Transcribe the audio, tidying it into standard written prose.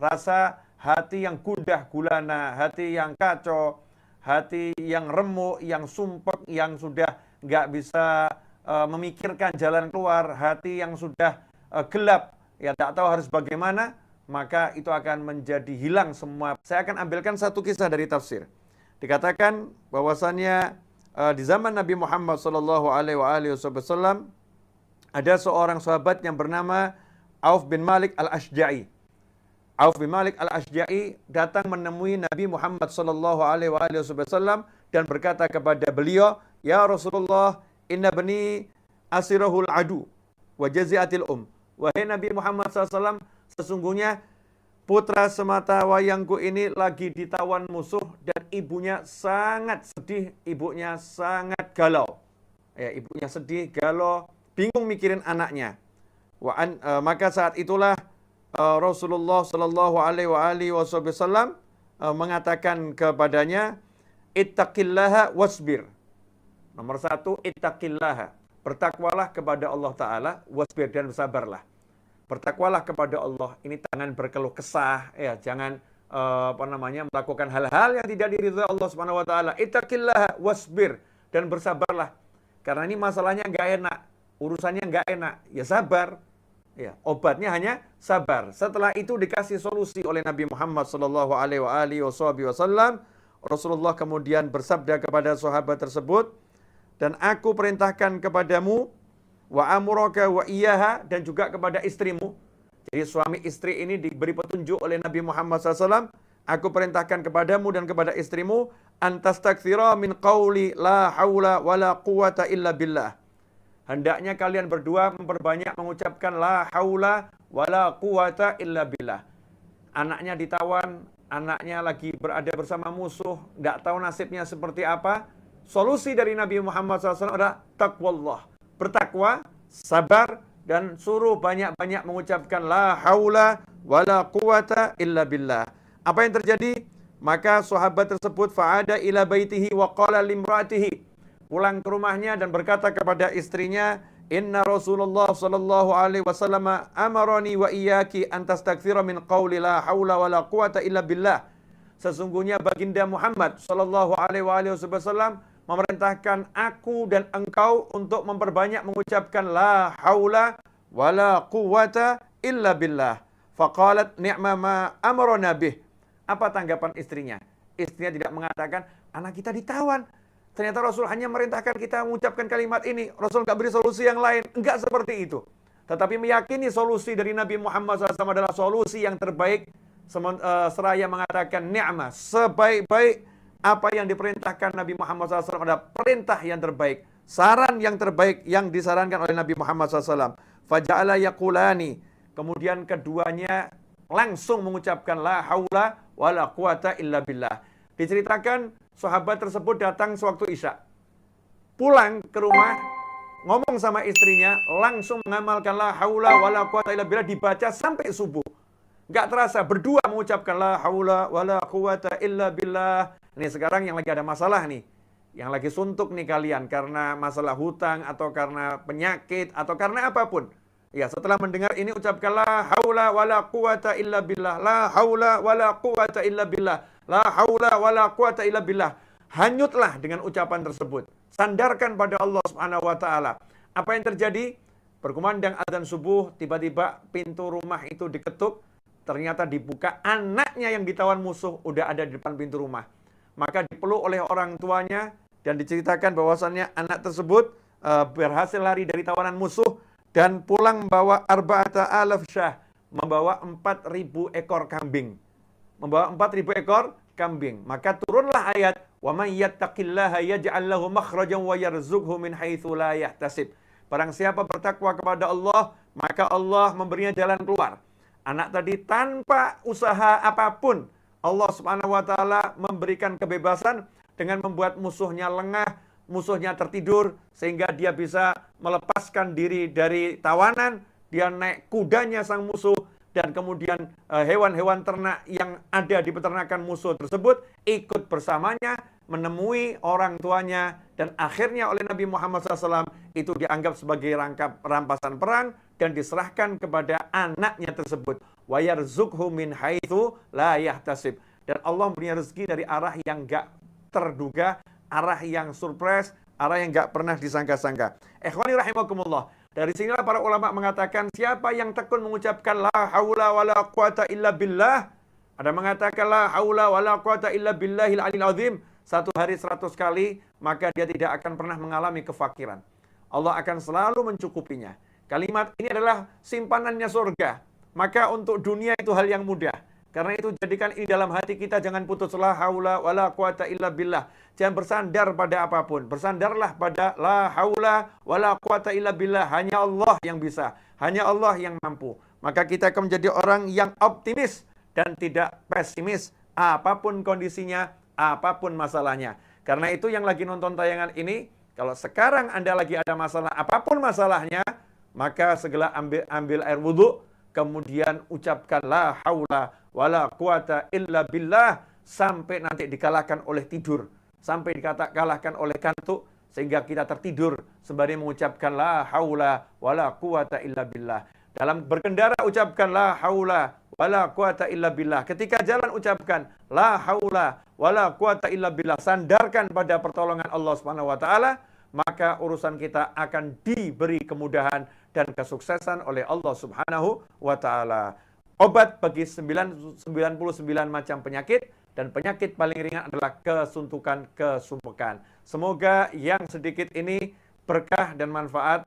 rasa hati yang gundah gulana, hati yang kacau, hati yang remuk, yang sumpek, yang sudah nggak bisa memikirkan jalan keluar, hati yang sudah gelap, ya tak tahu harus bagaimana, maka itu akan menjadi hilang semua. Saya akan ambilkan satu kisah dari tafsir. Dikatakan bahwasannya di zaman Nabi Muhammad SAW ada seorang sahabat yang bernama Auf bin Malik al-Ashja'i. Auf bin Malik al-Ashja'i datang menemui Nabi Muhammad SAW dan berkata kepada beliau, "Ya Rasulullah, inna bani asirahul adu wa jaziatil Wahai Nabi Muhammad SAW, sesungguhnya putra semata wayangku ini lagi ditawan musuh dan ibunya sangat sedih, ibunya sangat galau. Ya, ibunya sedih, galau, bingung mikirin anaknya. Maka saat itulah Rasulullah Shallallahu Alaihi Wasallam mengatakan kepadanya, ittaqillaha wasbir. Nomor satu, ittaqillaha. Bertakwalah kepada Allah Ta'ala, wasbir, dan bersabarlah. Bertakwalah kepada Allah. Ini jangan berkeluh kesah, ya, jangan melakukan hal-hal yang tidak diridhai Allah Subhanahu Wa Ta'ala. Ittaqillaha wasbir, dan bersabarlah. Karena ini masalahnya nggak enak, urusannya nggak enak, ya sabar. Ya, obatnya hanya sabar. Setelah itu dikasih solusi oleh Nabi Muhammad Sallallahu Alaihi Wasallam. Rasulullah kemudian bersabda kepada sahabat tersebut, dan aku perintahkan kepadamu wa amuraka wa iyaha, dan juga kepada istrimu. Jadi suami istri ini diberi petunjuk oleh Nabi Muhammad SAW. Aku perintahkan kepadamu dan kepada istrimu, antastakthira min qawli la hawla wa la quwata illa billah. Hendaknya kalian berdua memperbanyak mengucapkan la haula wa la quwata illa billah. Anaknya ditawan, anaknya lagi berada bersama musuh, tidak tahu nasibnya seperti apa. Solusi dari Nabi Muhammad SAW adalah taqwallah. Bertakwa, sabar, dan suruh banyak-banyak mengucapkan la haula wa la quwata illa billah. Apa yang terjadi? Maka sahabat tersebut fa'ada ila baitihi wa qala limra'atihi. Pulang ke rumahnya dan berkata kepada istrinya, inna Rasulullah sallallahu alaihi wasallam amarani wa iyyaki an tastakthira min qawli la haula wa la quwata illa billah. Sesungguhnya baginda Muhammad sallallahu alaihi wasallam memerintahkan aku dan engkau untuk memperbanyak mengucapkan la haula wa la quwata illa billah. Faqalat ni'ma ma amarna bih. Apa tanggapan istrinya? Istrinya tidak mengatakan, anak kita ditawan. Ternyata Rasul hanya merintahkan kita mengucapkan kalimat ini. Rasul nggak beri solusi yang lain. Enggak seperti itu. Tetapi meyakini solusi dari Nabi Muhammad SAW adalah solusi yang terbaik. Seraya mengatakan ni'mah, sebaik-baik apa yang diperintahkan Nabi Muhammad SAW adalah perintah yang terbaik. Saran yang terbaik yang disarankan oleh Nabi Muhammad SAW. Faja'ala yaqulani. Kemudian keduanya langsung mengucapkan la haula wa la quwata illa billah. Diceritakan sahabat tersebut datang sewaktu Isya. Pulang ke rumah, ngomong sama istrinya, langsung mengamalkan la haula wa la quwata illa billah, dibaca sampai subuh. Nggak terasa, berdua mengucapkan la haula wa la quwata illa billah. Ini sekarang yang lagi ada masalah nih. Yang lagi suntuk nih kalian karena masalah hutang atau karena penyakit atau karena apapun. Ya, setelah mendengar ini ucapkan la haula wa la quwata illa billah. La haula wa la quwata illa billah. La haula wa la quwata illa billah. Hanyutlah dengan ucapan tersebut. Sandarkan pada Allah Subhanahu wa taala. Apa yang terjadi? Berkumandang azan subuh, tiba-tiba pintu rumah itu diketuk. Ternyata dibuka, anaknya yang ditawan musuh udah ada di depan pintu rumah. Maka dipeluk oleh orang tuanya dan diceritakan bahwasannya anak tersebut berhasil lari dari tawanan musuh dan pulang membawa arba'ata alaf syah, membawa 4.000 ekor kambing. Membawa 4.000 ekor kambing. Maka turunlah ayat, wa may yattaqillaha yaj'al lahu makhrajan wa yarzuqhu min haitsu la yahtasib. Barang siapa bertakwa kepada Allah, maka Allah memberinya jalan keluar. Anak tadi tanpa usaha apapun, Allah Subhanahu wa taala memberikan kebebasan dengan membuat musuhnya lengah, musuhnya tertidur, sehingga dia bisa melepaskan diri dari tawanan, dia naik kudanya sang musuh, dan kemudian hewan-hewan ternak yang ada di peternakan musuh tersebut ikut bersamanya, menemui orang tuanya, dan akhirnya oleh Nabi Muhammad SAW itu dianggap sebagai rampasan perang dan diserahkan kepada anaknya tersebut. wa yarzuqhu min haitsu la yahtasib. Dan Allah memberikan rezeki dari arah yang enggak terduga, arah yang surprise, arah yang enggak pernah disangka-sangka. Ikhwani rahimakumullah. Dari sinilah para ulama mengatakan siapa yang tekun mengucapkan la haula wala quwata illa billah. Ada mengatakan la haula wala quwata illa billahil aliyil azim. Satu hari 100 kali, maka dia tidak akan pernah mengalami kefakiran. Allah akan selalu mencukupinya. Kalimat ini adalah simpanannya surga. Maka untuk dunia itu hal yang mudah. Karena itu jadikan ini dalam hati kita, jangan putus la haula wala quwata illa billah. Jangan bersandar pada apapun. Bersandarlah pada la haula wala quwata illa billah. Hanya Allah yang bisa. Hanya Allah yang mampu. Maka kita akan menjadi orang yang optimis dan tidak pesimis. Apapun kondisinya, apapun masalahnya. Karena itu yang lagi nonton tayangan ini, kalau sekarang Anda lagi ada masalah, apapun masalahnya, maka segera ambil air wudhu, kemudian ucapkan la haula wala quwata illa billah sampai nanti dikalahkan oleh tidur, sampai dikalahkan oleh kantuk, sehingga kita tertidur sembari mengucapkan la haula wala quwata illa billah. Dalam berkendara ucapkan la haula wala quwata illa billah. Ketika jalan ucapkan la haula wala quwata illa billah. Sandarkan pada pertolongan Allah Subhanahu wa taala, maka urusan kita akan diberi kemudahan dan kesuksesan oleh Allah Subhanahu wa taala. Obat bagi 99 macam penyakit, dan penyakit paling ringan adalah kesuntukan, kesumpekan. Semoga yang sedikit ini berkah dan manfaat.